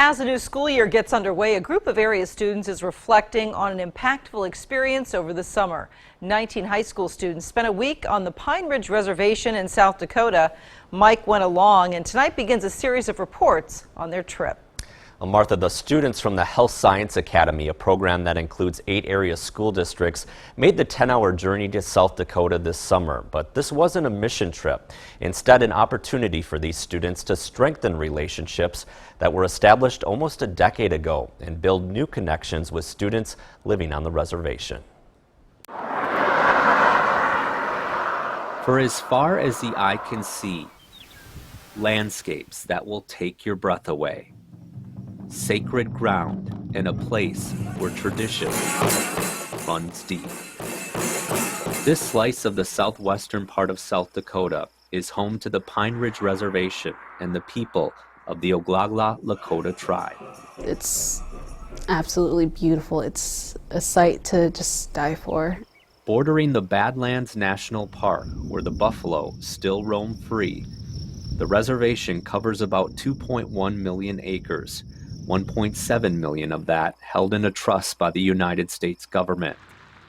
As the new school year gets underway, a group of area students is reflecting on an impactful experience over the summer. 19 high school students spent a week on the Pine Ridge Reservation in South Dakota. Mike went along, and tonight begins a series of reports on their trip. Well, Martha, the students from the Health Science Academy, a program that includes 8 area school districts, made the 10-hour journey to South Dakota this summer. But this wasn't a mission trip. Instead, an opportunity for these students to strengthen relationships that were established almost a decade ago and build new connections with students living on the reservation. For as far as the eye can see, landscapes that will take your breath away. Sacred ground and a place where tradition runs deep. This slice of the southwestern part of South Dakota is home to the Pine Ridge Reservation and the people of the Oglala Lakota tribe. It's absolutely beautiful. It's a sight to just die for. Bordering the Badlands National Park, where the buffalo still roam free, the reservation covers about 2.1 million acres. 1.7 million of that held in a trust by the United States government.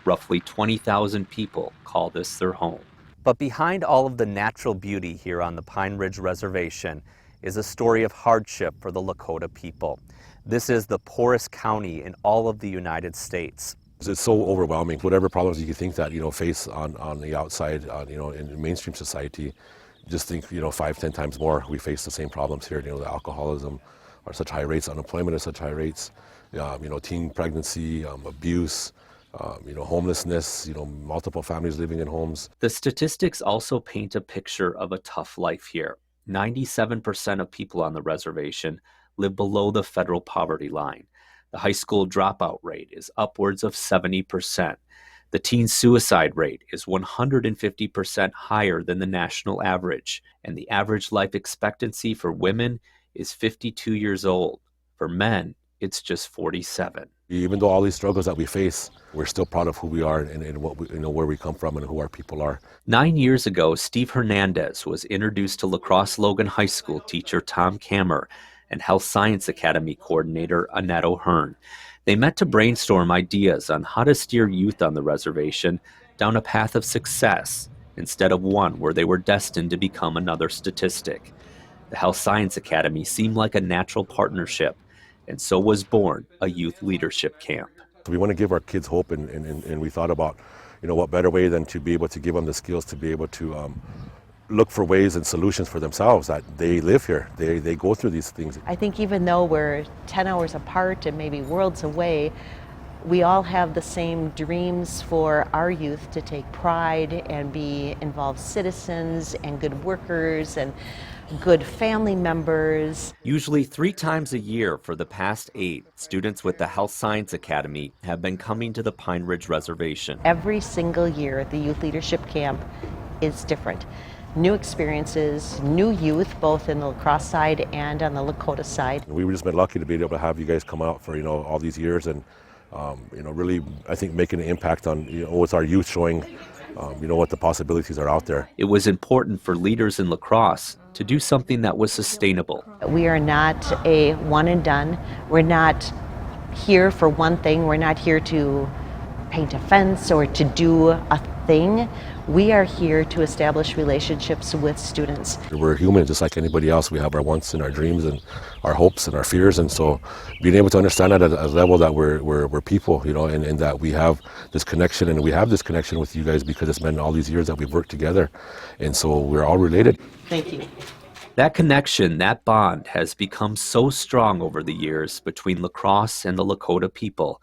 Roughly 20,000 people call this their home. But behind all of the natural beauty here on the Pine Ridge Reservation is a story of hardship for the Lakota people. This is the poorest county in all of the United States. It's so overwhelming. Whatever problems you think that, face on the outside, in mainstream society, just think, 5-10 times more. We face the same problems here. The alcoholism are such high rates, unemployment is such high rates, teen pregnancy, abuse, homelessness, multiple families living in homes. The statistics also paint a picture of a tough life here. 97% of people on the reservation live below the federal poverty line. The high school dropout rate is upwards of 70%. The teen suicide rate is 150% higher than the national average, and the average life expectancy for women is 52 years old. For men, it's just 47. Even though all these struggles that we face, we're still proud of who we are and what we, where we come from and who our people are. 9 years ago, Steve Hernandez was introduced to La Crosse Logan High School teacher Tom Kammer and Health Science Academy coordinator Annette O'Hearn. They met to brainstorm ideas on how to steer youth on the reservation down a path of success instead of one where they were destined to become another statistic. The Health Science Academy seemed like a natural partnership, and so was born a youth leadership camp. We want to give our kids hope, and we thought about, what better way than to be able to give them the skills to be able to look for ways and solutions for themselves, that they live here, they go through these things. I think even though we're 10 hours apart and maybe worlds away, we all have the same dreams for our youth to take pride and be involved citizens and good workers and good family members. Usually 3 times a year for the past 8, students with the Health Science Academy have been coming to the Pine Ridge Reservation. Every single year, the Youth Leadership Camp is different. New experiences, new youth, both in the La Crosse side and on the Lakota side. We've just been lucky to be able to have you guys come out for, all these years and, really, I think, making an impact on, with our youth showing, what the possibilities are out there. It was important for leaders in La Crosse to do something that was sustainable. We are not a one and done. We're not here for one thing. We're not here to paint a fence or to do a thing. We are here to establish relationships with students. We're human just like anybody else. We have our wants and our dreams and our hopes and our fears, and so being able to understand that at a level that we're people, and that we have this connection, and we have this connection with you guys because it's been all these years that we've worked together, and so we're all related. Thank you. That connection, that bond, has become so strong over the years between La Crosse and the Lakota people.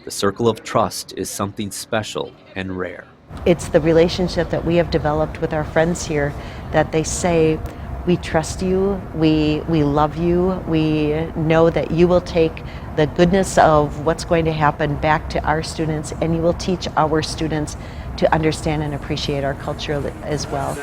The circle of trust is something special and rare. It's the relationship that we have developed with our friends here, that they say, we trust you, we love you, we know that you will take the goodness of what's going to happen back to our students, and you will teach our students to understand and appreciate our culture as well.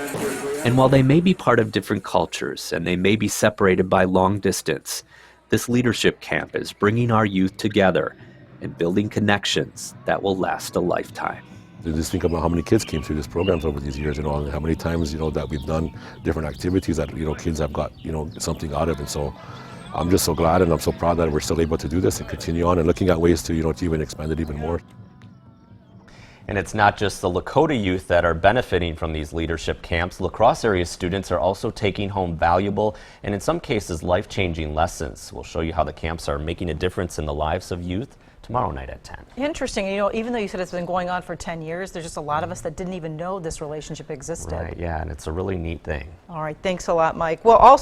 And while they may be part of different cultures and they may be separated by long distance, this leadership camp is bringing our youth together and building connections that will last a lifetime. Just think about how many kids came through these programs over these years, and how many times, that we've done different activities that, kids have got, something out of. And so, I'm just so glad and I'm so proud that we're still able to do this and continue on and looking at ways to, to even expand it even more. And it's not just the Lakota youth that are benefiting from these leadership camps. La Crosse area students are also taking home valuable and in some cases life-changing lessons. We'll show you how the camps are making a difference in the lives of youth tomorrow night at 10. Interesting. Even though you said it's been going on for 10 years, there's just a lot of us that didn't even know this relationship existed. Right, yeah, and it's a really neat thing. All right, thanks a lot, Mike. Well, also